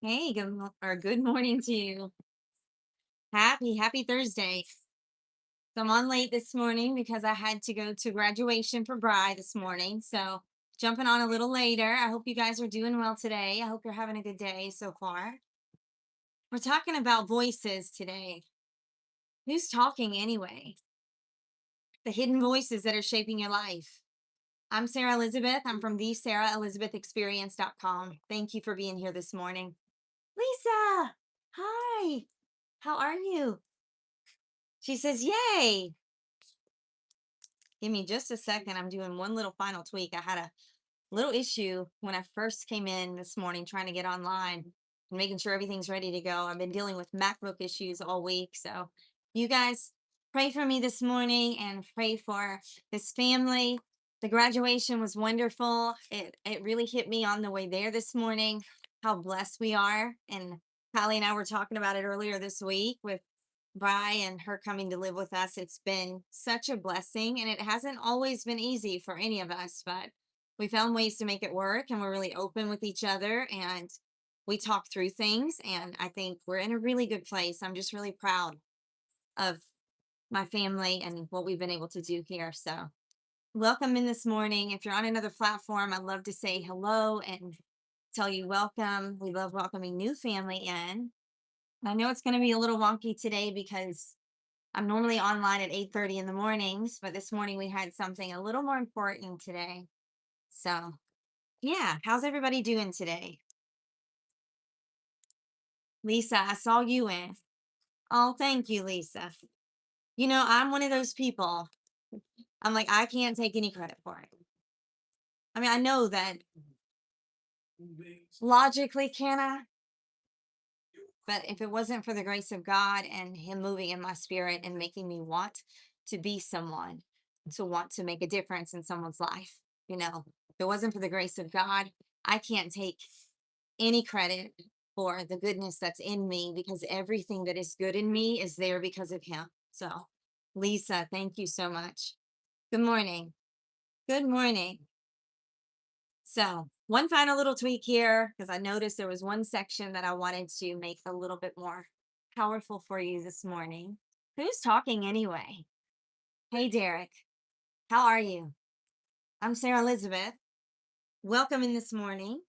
Hey, good morning to you. Happy Thursday. So I'm on late this morning because I had to go to graduation for Bri this morning. So jumping on a little later. I hope you guys are doing well today. I hope you're having a good day so far. We're talking about voices today. Who's talking anyway? The hidden voices that are shaping your life. I'm Sarah Elizabeth. I'm from the SarahElizabethExperience.com. Thank you for being here this morning. Lisa, hi. How are you? She says, yay. Give me just a second. I'm doing one little final tweak. I had a little issue when I first came in this morning trying to get online and making sure everything's ready to go. I've been dealing with MacBook issues all week. So you guys pray for me this morning and pray for this family. The graduation was wonderful. It really hit me on the way there this morning, how blessed we are. And Kylie and I were talking about it earlier this week with Bri and her coming to live with us. It's been such a blessing, and it hasn't always been easy for any of us, but we found ways to make it work, and we're really open with each other, and we talk through things, and I think we're in a really good place. I'm just really proud of my family and what we've been able to do here. So welcome in this morning. If you're on another platform, I'd love to say hello and tell you welcome. We love welcoming new family in. I know it's going to be a little wonky today because I'm normally online at 8:30 in the mornings, but this morning we had something a little more important today. So, yeah, how's everybody doing today? Lisa, I saw you in. Oh, thank you, Lisa. I'm one of those people. I'm like, I can't take any credit for it. I mean, I know that logically, can I? But if it wasn't for the grace of God and Him moving in my spirit and making me want to be someone, to want to make a difference in someone's life, if it wasn't for the grace of God, I can't take any credit for the goodness that's in me because everything that is good in me is there because of Him. So, Lisa, thank you so much. Good morning. Good morning. So, one final little tweak here because I noticed there was one section that I wanted to make a little bit more powerful for you this morning. Who's talking anyway? Hey, Derek. How are you? I'm Sarah Elizabeth. Welcome in this morning.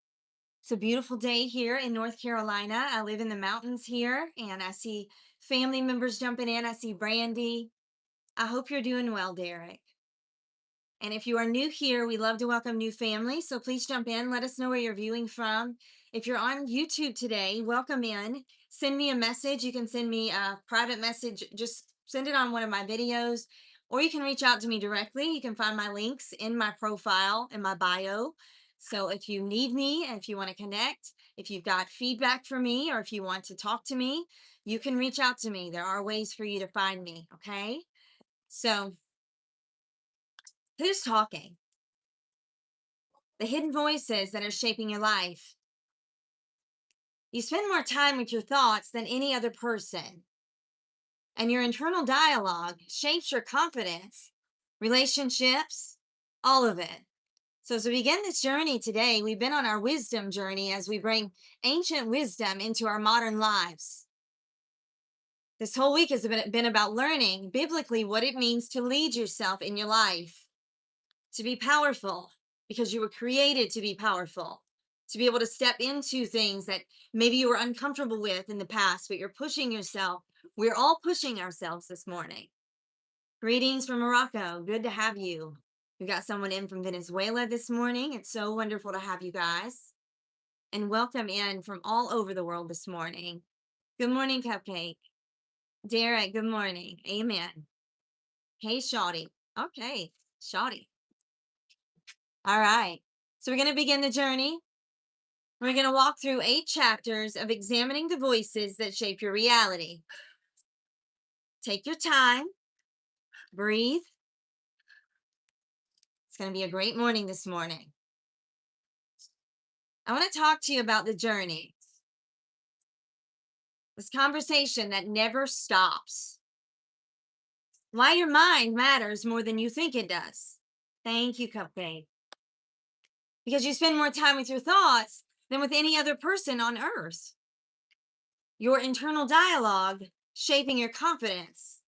It's a beautiful day here in North Carolina. I live in the mountains here and I see family members jumping in. I see Brandy. I hope you're doing well, Derek. And if you are new here, we love to welcome new families. So please jump in. Let us know where you're viewing from. If you're on YouTube today, welcome in. Send me a message. You can send me a private message. Just send it on one of my videos, or you can reach out to me directly. You can find my links in my profile, in my bio. So if you need me, if you want to connect, if you've got feedback for me, or if you want to talk to me, you can reach out to me. There are ways for you to find me. Okay. So who's talking? The hidden voices that are shaping your life. You spend more time with your thoughts than any other person, and your internal dialogue shapes your confidence, relationships, all of it. So, as we begin this journey today, we've been on our wisdom journey as we bring ancient wisdom into our modern lives. This whole week has been about learning biblically what it means to lead yourself in your life, to be powerful because you were created to be powerful, to be able to step into things that maybe you were uncomfortable with in the past, but you're pushing yourself. We're all pushing ourselves this morning. Greetings from Morocco. Good to have you. We got someone in from Venezuela this morning. It's so wonderful to have you guys. And welcome in from all over the world this morning. Good morning, Cupcake. Derek, good morning. Amen. Hey, Shawty. Okay, Shawty. All right. So we're going to begin the journey. We're going to walk through 8 chapters of examining the voices that shape your reality. Take your time, breathe. It's going to be a great morning this morning. I want to talk to you about the journey. This conversation that never stops. Why your mind matters more than you think it does. Thank you, Cupcake. Because you spend more time with your thoughts than with any other person on earth. Your internal dialogue shaping your confidence,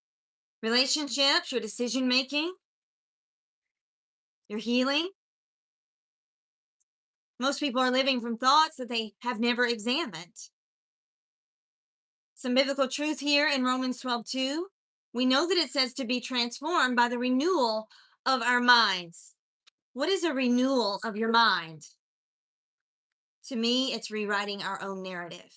relationships, your decision making, your healing. Most people are living from thoughts that they have never examined. Some biblical truth here in Romans 12:2. We know that it says to be transformed by the renewal of our minds. What is a renewal of your mind? To me, it's rewriting our own narrative.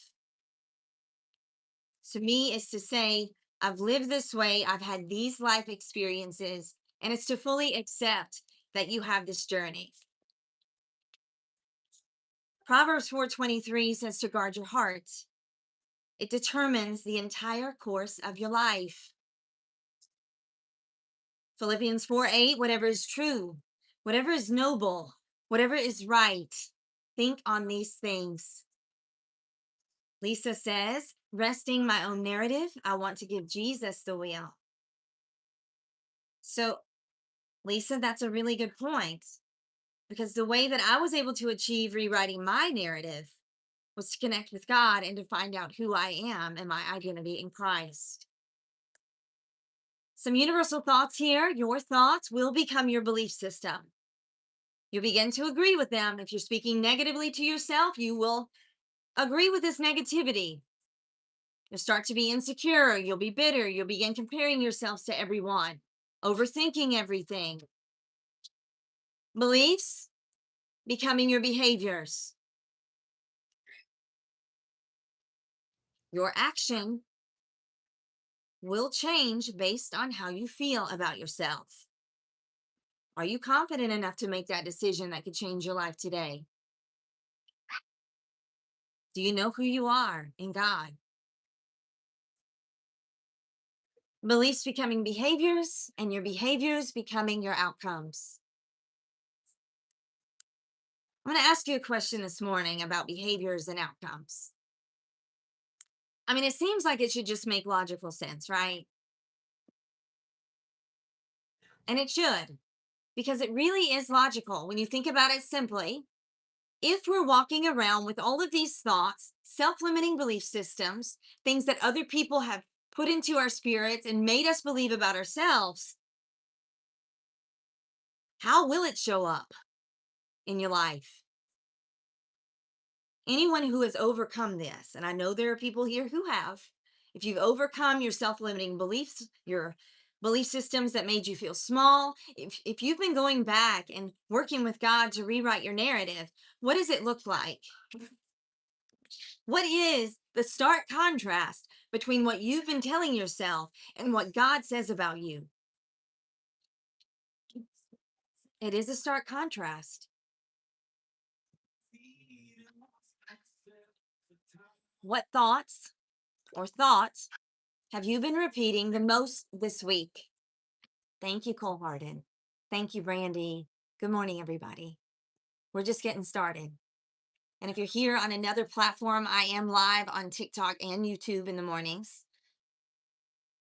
To me, it's to say, I've lived this way, I've had these life experiences, and it's to fully accept that you have this journey. Proverbs 4:23 says to guard your heart. It determines the entire course of your life. Philippians 4:8, whatever is true, whatever is noble, whatever is right, think on these things. Lisa says, resting my own narrative, I want to give Jesus the wheel. So, Lisa, that's a really good point, because the way that I was able to achieve rewriting my narrative was to connect with God and to find out who I am and my identity in Christ. Some universal thoughts here. Your thoughts will become your belief system. You'll begin to agree with them. If you're speaking negatively to yourself, you will agree with this negativity. You'll start to be insecure. You'll be bitter. You'll begin comparing yourselves to everyone, overthinking everything. Beliefs becoming your behaviors. Your action will change based on how you feel about yourself. Are you confident enough to make that decision that could change your life today? Do you know who you are in God? Beliefs becoming behaviors, and your behaviors becoming your outcomes. I'm going to ask you a question this morning about behaviors and outcomes. I mean, it seems like it should just make logical sense, right? And it should, because it really is logical when you think about it simply. If we're walking around with all of these thoughts, self limiting belief systems, things that other people have put into our spirits and made us believe about ourselves, how will it show up in your life? Anyone who has overcome this, and I know there are people here who have, if you've overcome your self limiting beliefs, your belief systems that made you feel small, if you've been going back and working with God to rewrite your narrative, what does it look like? What is the stark contrast between what you've been telling yourself and what God says about you? It is a stark contrast. What thoughts have you been repeating the most this week? Thank you, Cole Harden. Thank you, Brandy. Good morning, everybody. We're just getting started. And if you're here on another platform, I am live on TikTok and YouTube in the mornings.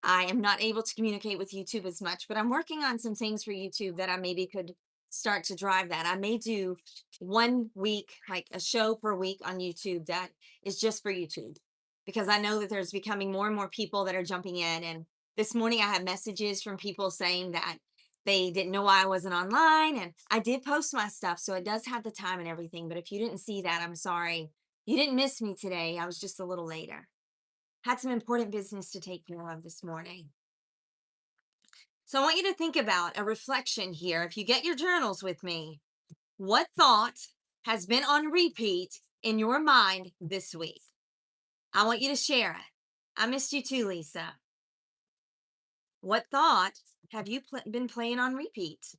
I am not able to communicate with YouTube as much, but I'm working on some things for YouTube that I maybe could start to drive that. I may do 1 week, like a show per week on YouTube that is just for YouTube, because I know that there's becoming more and more people that are jumping in. And this morning I had messages from people saying that they didn't know why I wasn't online. And I did post my stuff, so it does have the time and everything. But if you didn't see that, I'm sorry. You didn't miss me today. I was just a little later. Had some important business to take care of this morning. So I want you to think about a reflection here. If you get your journals with me, what thought has been on repeat in your mind this week? I want you to share it. I missed you too, Lisa. What thought have you been playing on repeat?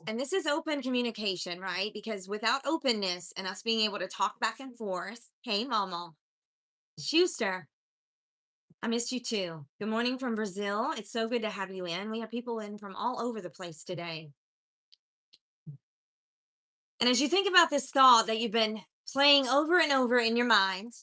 And this is open communication, right? Because without openness and us being able to talk back and forth, hey, Mama, Schuster, I missed you too. Good morning from Brazil. It's so good to have you in. We have people in from all over the place today. And as you think about this thought that you've been playing over and over in your mind,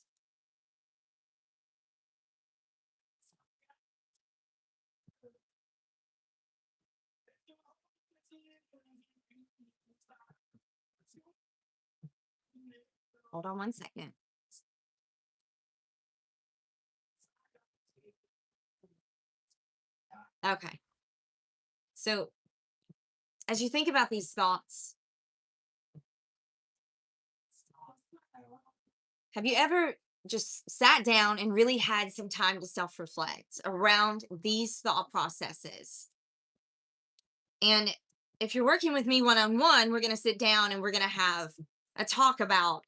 hold on one second. Okay. So as you think about these thoughts, have you ever just sat down and really had some time to self reflect around these thought processes? And if you're working with me one on one, we're going to sit down and we're going to have a talk about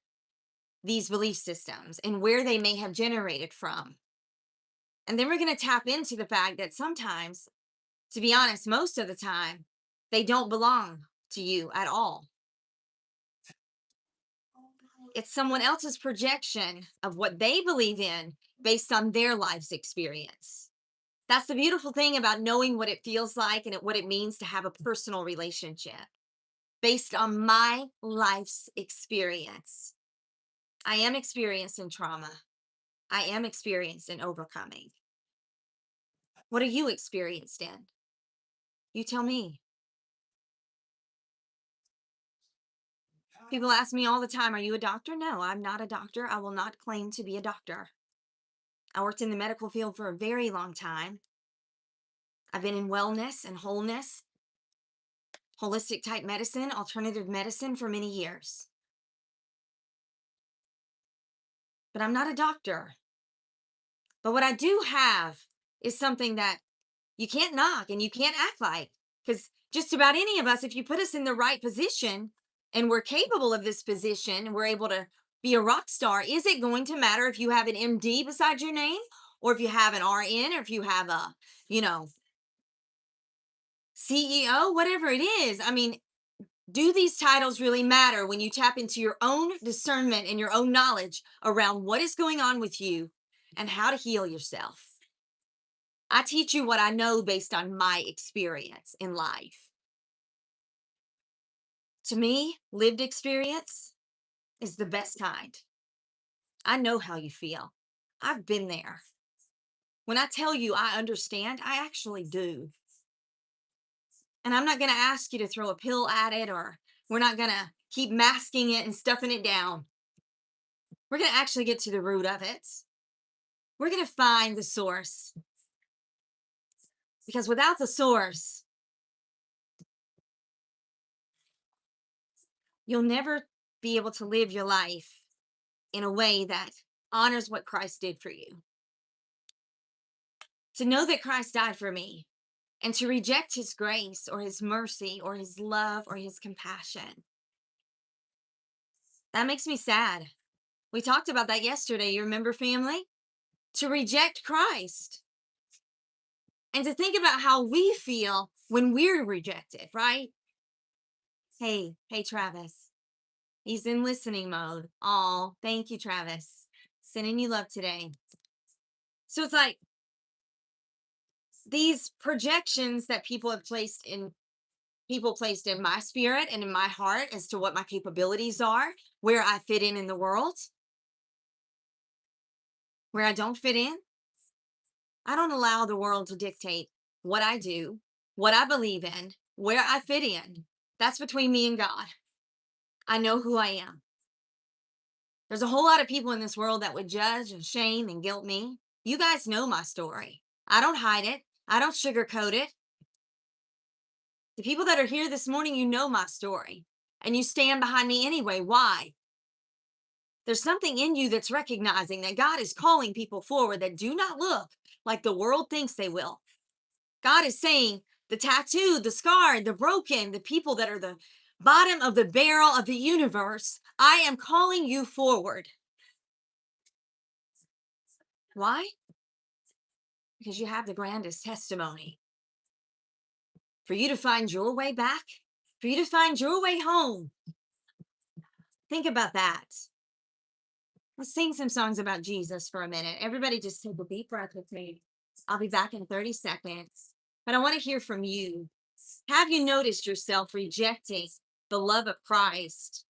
these belief systems and where they may have generated from. And then we're going to tap into the fact that sometimes, to be honest, most of the time, they don't belong to you at all. It's someone else's projection of what they believe in based on their life's experience. That's the beautiful thing about knowing what it feels like and what it means to have a personal relationship based on my life's experience. I am experienced in trauma. I am experienced in overcoming. What are you experienced in? You tell me. People ask me all the time, are you a doctor? No, I'm not a doctor. I will not claim to be a doctor. I worked in the medical field for a very long time. I've been in wellness and wholeness, holistic type medicine, alternative medicine for many years. But I'm not a doctor. But what I do have is something that you can't knock and you can't act like. Because just about any of us, if you put us in the right position and we're capable of this position and we're able to be a rock star, is it going to matter if you have an MD beside your name or if you have an RN or if you have a, you know, CEO, whatever it is? I mean, do these titles really matter when you tap into your own discernment and your own knowledge around what is going on with you and how to heal yourself? I teach you what I know based on my experience in life. To me, lived experience is the best kind. I know how you feel. I've been there. When I tell you I understand, I actually do. And I'm not going to ask you to throw a pill at it, or we're not going to keep masking it and stuffing it down. We're going to actually get to the root of it. We're going to find the source. Because without the source, you'll never be able to live your life in a way that honors what Christ did for you. To know that Christ died for me and to reject his grace or his mercy or his love or his compassion, that makes me sad. We talked about that yesterday. You remember, family? To reject Christ and to think about how we feel when we're rejected, right? Hey, Travis. He's in listening mode. Oh, thank you, Travis. Sending you love today. So it's like these projections that people placed in my spirit and in my heart as to what my capabilities are, where I fit in the world, where I don't fit in. I don't allow the world to dictate what I do, what I believe in, where I fit in. That's between me and God. I know who I am. There's a whole lot of people in this world that would judge and shame and guilt me. You guys know my story. I don't hide it. I don't sugarcoat it. The people that are here this morning, you know my story. And you stand behind me anyway. Why? There's something in you that's recognizing that God is calling people forward that do not look like the world thinks they will. God is saying the tattooed, the scarred, the broken, the people that are the bottom of the barrel of the universe, I am calling you forward. Why? Because you have the grandest testimony. For you to find your way back, for you to find your way home. Think about that. Let's sing some songs about Jesus for a minute. Everybody just take a deep breath with me. I'll be back in 30 seconds. But I want to hear from you. Have you noticed yourself rejecting the love of Christ,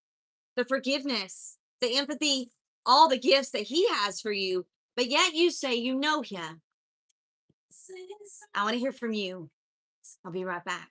the forgiveness, the empathy, all the gifts that He has for you. But yet you say you know Him. I want to hear from you. I'll be right back.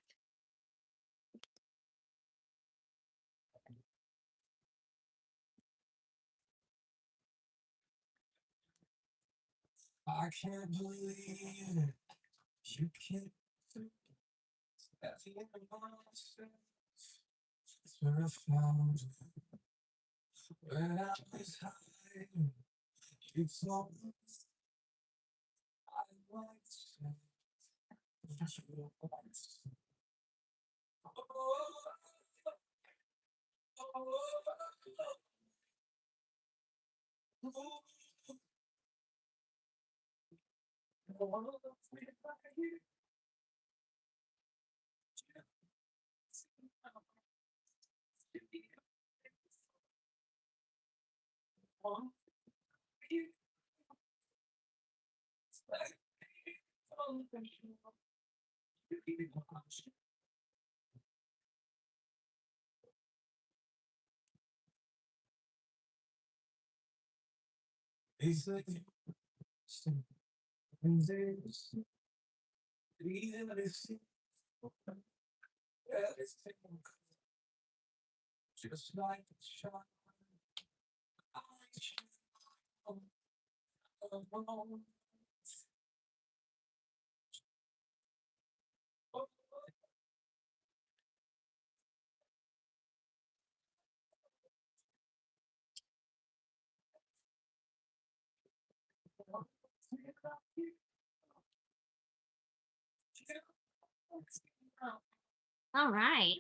All right.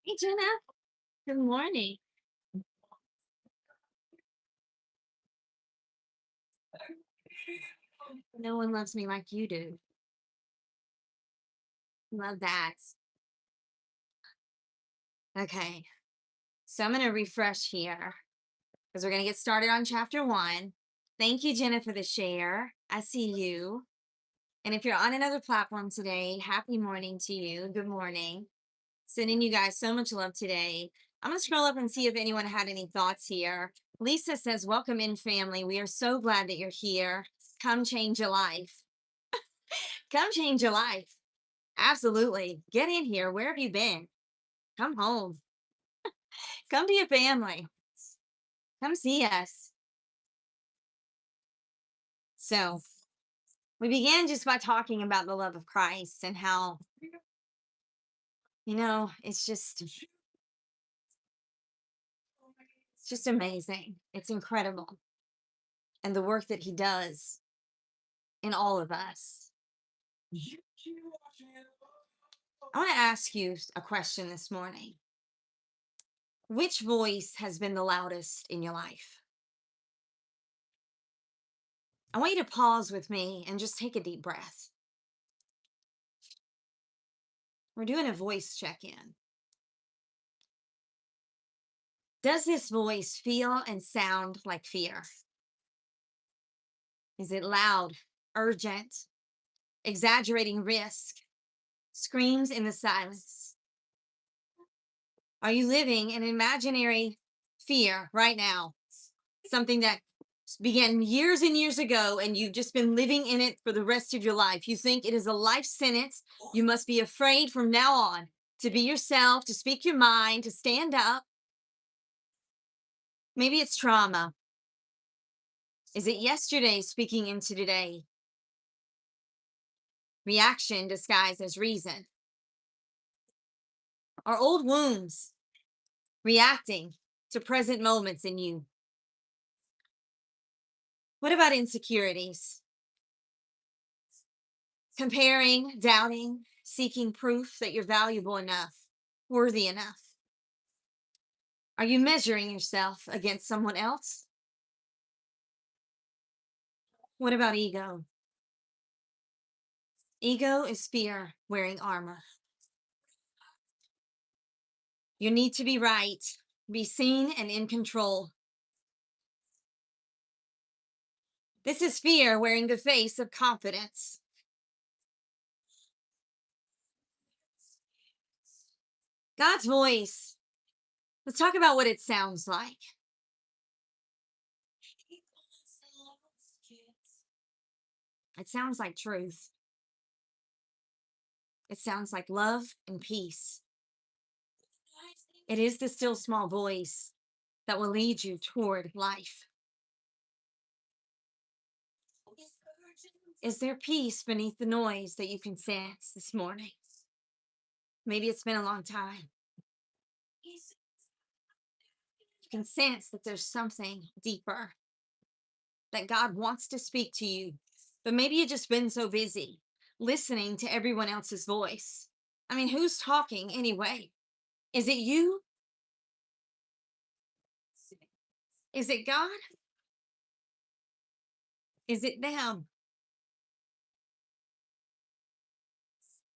Hey, Jenna. Good morning. No one loves me like you do. Love that. Okay. So I'm going to refresh here because we're going to get started on chapter 1. Thank you, Jenna, for the share. I see you. And if you're on another platform today, happy morning to you. Good morning. Sending you guys so much love today. I'm going to scroll up and see if anyone had any thoughts here. Lisa says, welcome in, family. We are so glad that you're here. Come change your life. Come change your life. Absolutely. Get in here. Where have you been? Come home. Come be a family. Come see us. So we began just by talking about the love of Christ and how, it's just amazing. It's incredible. And the work that He does in all of us. I want to ask you a question this morning. Which voice has been the loudest in your life? I want you to pause with me and just take a deep breath. We're doing a voice check-in. Does this voice feel and sound like fear? Is it loud, urgent, exaggerating risk, screams in the silence? Are you living an imaginary fear right now? Something that began years and years ago, and you've just been living in it for the rest of your life. You think it is a life sentence. You must be afraid from now on to be yourself, to speak your mind, to stand up. Maybe it's trauma. Is it yesterday speaking into today? Reaction disguised as reason. Are old wounds reacting to present moments in you? What about insecurities? Comparing, doubting, seeking proof that you're valuable enough, worthy enough. Are you measuring yourself against someone else? What about ego? Ego is fear wearing armor. You need to be right, be seen, and in control. This is fear wearing the face of confidence. God's voice Let's talk about what it sounds like. It sounds like truth. It sounds like love and peace. It is the still small voice that will lead you toward life. Is there peace beneath the noise that you can sense this morning? Maybe it's been a long time. You can sense that there's something deeper that God wants to speak to you, but maybe you've just been so busy listening to everyone else's voice. I mean, who's talking anyway? Is it you? Is it God? Is it them?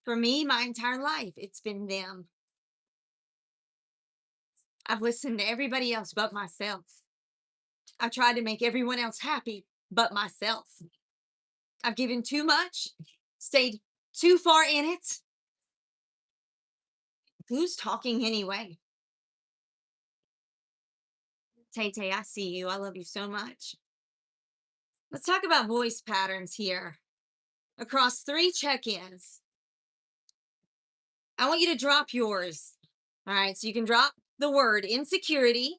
For me, my entire life, it's been them. I've listened to everybody else but myself. I've tried to make everyone else happy but myself. I've given too much, stayed too far in it. Who's talking anyway? Tay Tay, I see you. I love you so much. Let's talk about voice patterns here across 3 check ins. I want you to drop yours. All right, so you can drop the word insecurity.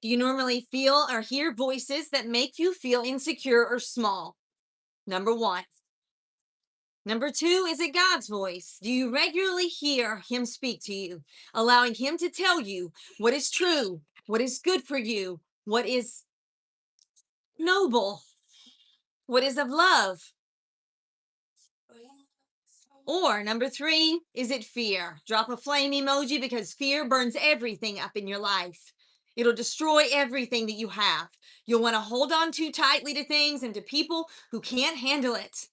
Do you normally feel or hear voices that make you feel insecure or small? Number one. Number two, is it God's voice? Do you regularly hear him speak to you, allowing him to tell you what is true, what is good for you, what is noble, what is of love? Or number three, is it fear? Drop a flame emoji because fear burns everything up in your life. It'll destroy everything that you have. You'll want to hold on too tightly to things and to people who can't handle it.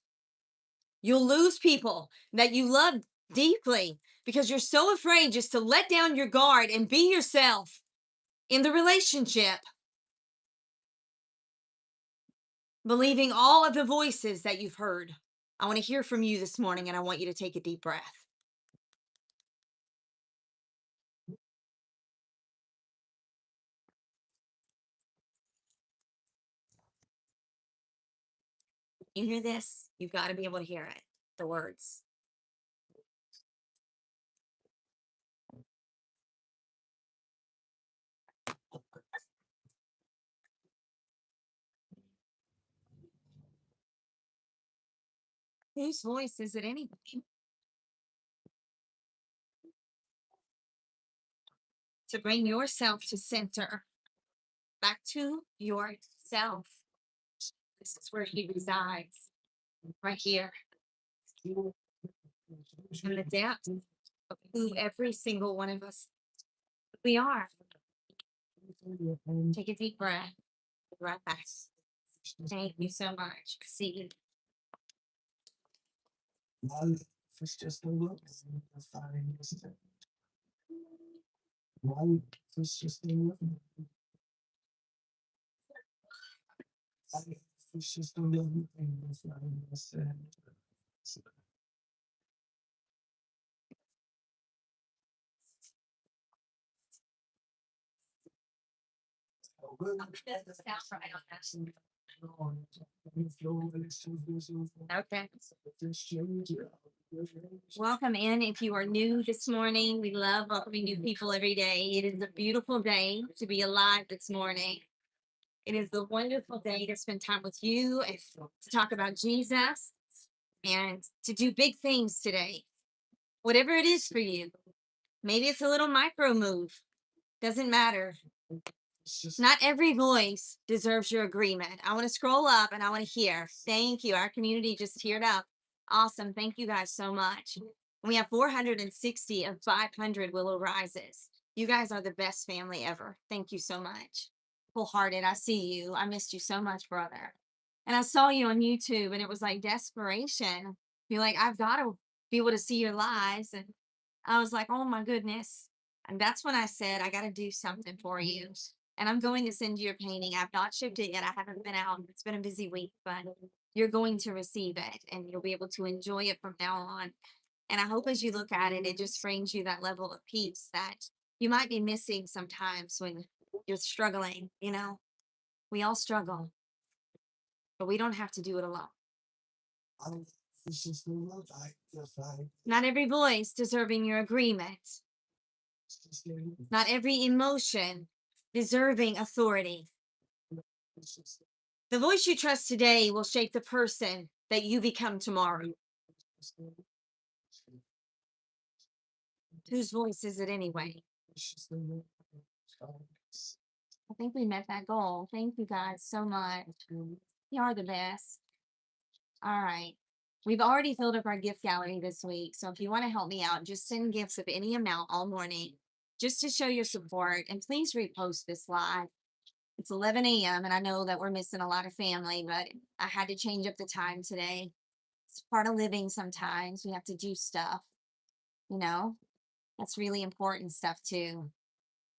You'll lose people that you love deeply because you're so afraid just to let down your guard and be yourself in the relationship, believing all of the voices that you've heard. I want to hear from you this morning and I want you to take a deep breath. You hear this? You've got to be able to hear it. The words. Whose voice is it anyway? To bring yourself to center, back to yourself. This is where he resides, right here, in the depth of who every single one of us we are. Take a deep breath. Right back. Thank you so much. See you. Life is just a look at the finest. Life is just a look. Life is just a look at the finest. Okay. Welcome in if you are new this morning. We love welcoming new people every day. It is a beautiful day to be alive this morning. It is a wonderful day to spend time with you and to talk about Jesus and to do big things today. Whatever it is for you. Maybe it's a little micro move. Doesn't matter. Not every voice deserves your agreement. I want to scroll up and I want to hear. Thank you. Our community just teared up. Awesome. Thank you guys so much. We have 460 of 500 Willow Rises. You guys are the best family ever. Thank you so much. Wholehearted. I see you. I missed you so much, brother. And I saw you on YouTube and it was like desperation. You're like, I've got to be able to see your lives. And I was like, oh my goodness. And that's when I said, I got to do something for you. And I'm going to send you a painting. I've not shipped it yet. I haven't been out. It's been a busy week, but you're going to receive it and you'll be able to enjoy it from now on. And I hope as you look at it, it just brings you that level of peace that You might be missing sometimes when you're struggling, you know? We all struggle, but we don't have to do it alone. Not every voice deserving your agreement. Not every emotion deserving authority. The voice you trust today will shape the person that you become tomorrow. Whose voice is it anyway? I think we met that goal. Thank you guys so much. You are the best. All right. We've already filled up our gift gallery this week. So if you want to help me out, just send gifts of any amount all morning just to show your support. And please repost this live. It's 11 a.m. and I know that we're missing a lot of family, but I had to change up the time today. It's part of living sometimes. We have to do stuff, you know? That's really important stuff too.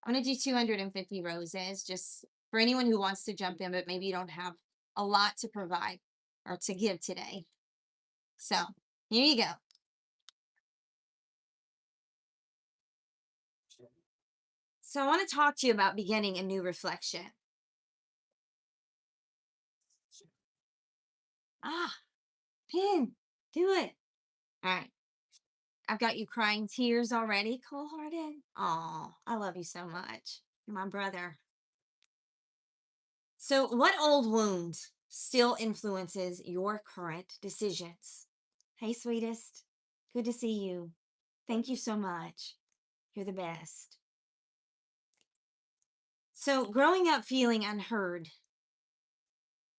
I'm going to do 250 roses just for anyone who wants to jump in, but maybe you don't have a lot to provide or to give today. So here you go. So I want to talk to you about beginning a new reflection. Ah, pin, do it. All right. I've got you crying tears already, cold hearted. Oh, I love you so much. You're my brother. So, what old wound still influences your current decisions? Hey, sweetest. Good to see you. Thank you so much. You're the best. So, growing up feeling unheard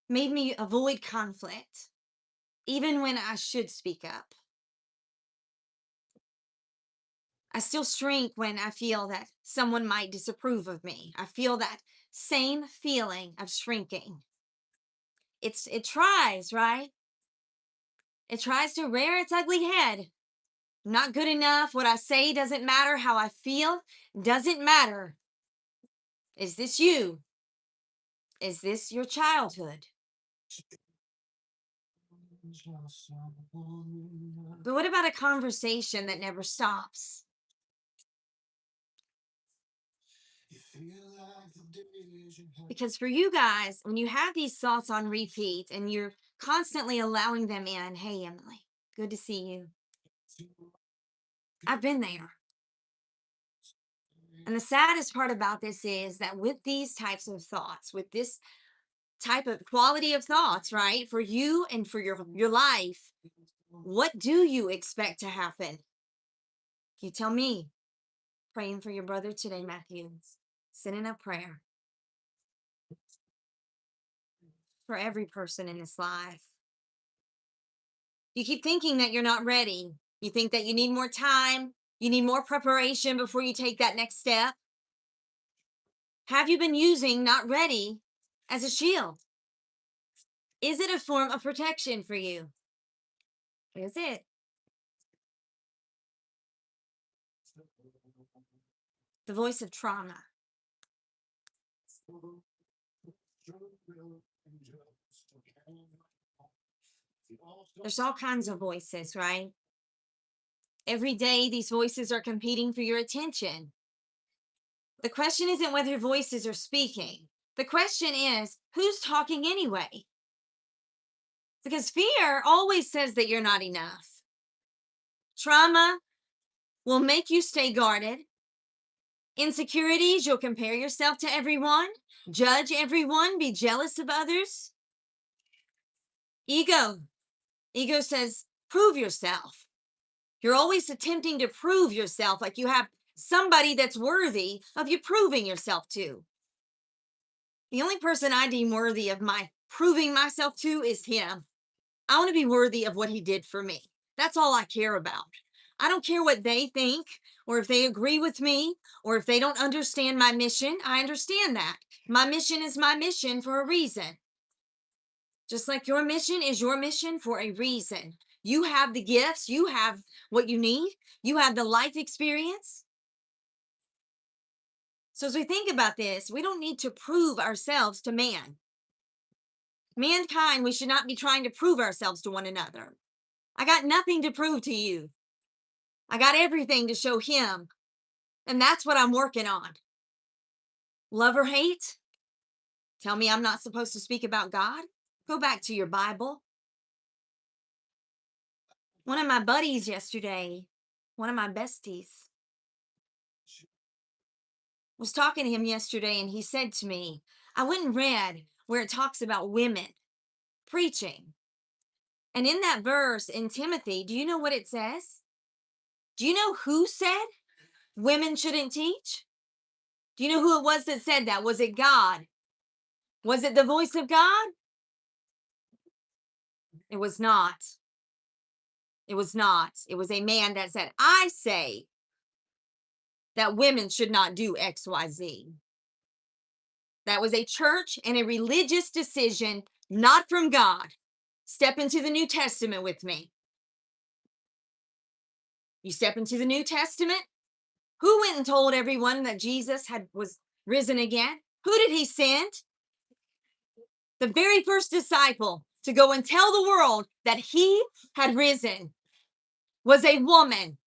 made me avoid conflict, even when I should speak up. I still shrink when I feel that someone might disapprove of me. I feel that same feeling of shrinking. It tries, right? It tries to rear its ugly head. Not good enough. What I say doesn't matter. How I feel doesn't matter. Is this you? Is this your childhood? But what about a conversation that never stops? Because for you guys, when you have these thoughts on repeat and you're constantly allowing them in, hey, Emily, good to see you. I've been there. And the saddest part about this is that with these types of thoughts, with this type of quality of thoughts, right, for you and for your life, what do you expect to happen? You tell me. Praying for your brother today, Matthew. Sending a prayer for every person in this life. You keep thinking that you're not ready. You think that you need more time. You need more preparation before you take that next step. Have you been using not ready as a shield? Is it a form of protection for you? Is it? The voice of trauma. There's all kinds of voices, right? Every day, these voices are competing for your attention. The question isn't whether voices are speaking. The question is, who's talking anyway? Because fear always says that you're not enough. Trauma will make you stay guarded. Insecurities, you'll compare yourself to everyone, judge everyone, be jealous of others. Ego. Ego says, prove yourself. You're always attempting to prove yourself like you have somebody that's worthy of you proving yourself to. The only person I deem worthy of my proving myself to is him. I want to be worthy of what he did for me. That's all I care about. I don't care what they think or if they agree with me or if they don't understand my mission. I understand that. My mission is my mission for a reason. Just like your mission is your mission for a reason. You have the gifts, you have what you need, you have the life experience. So as we think about this, we don't need to prove ourselves to man. Mankind, we should not be trying to prove ourselves to one another. I got nothing to prove to you. I got everything to show him. And that's what I'm working on. Love or hate? Tell me I'm not supposed to speak about God? Go back to your Bible. One of my buddies yesterday, one of my besties, was talking to him yesterday, and he said to me, I went and read where it talks about women preaching. And in that verse in Timothy, do you know what it says? Do you know who said women shouldn't teach? Do you know who it was that said that? Was it God? Was it the voice of God? It was not. It was not. It was a man that said, I say that women should not do XYZ. That was a church and a religious decision, not from God. Step into the New Testament with me. You step into the New Testament. Who went and told everyone that Jesus was risen again? Who did he send? The very first disciple to go and tell the world that he had risen was a woman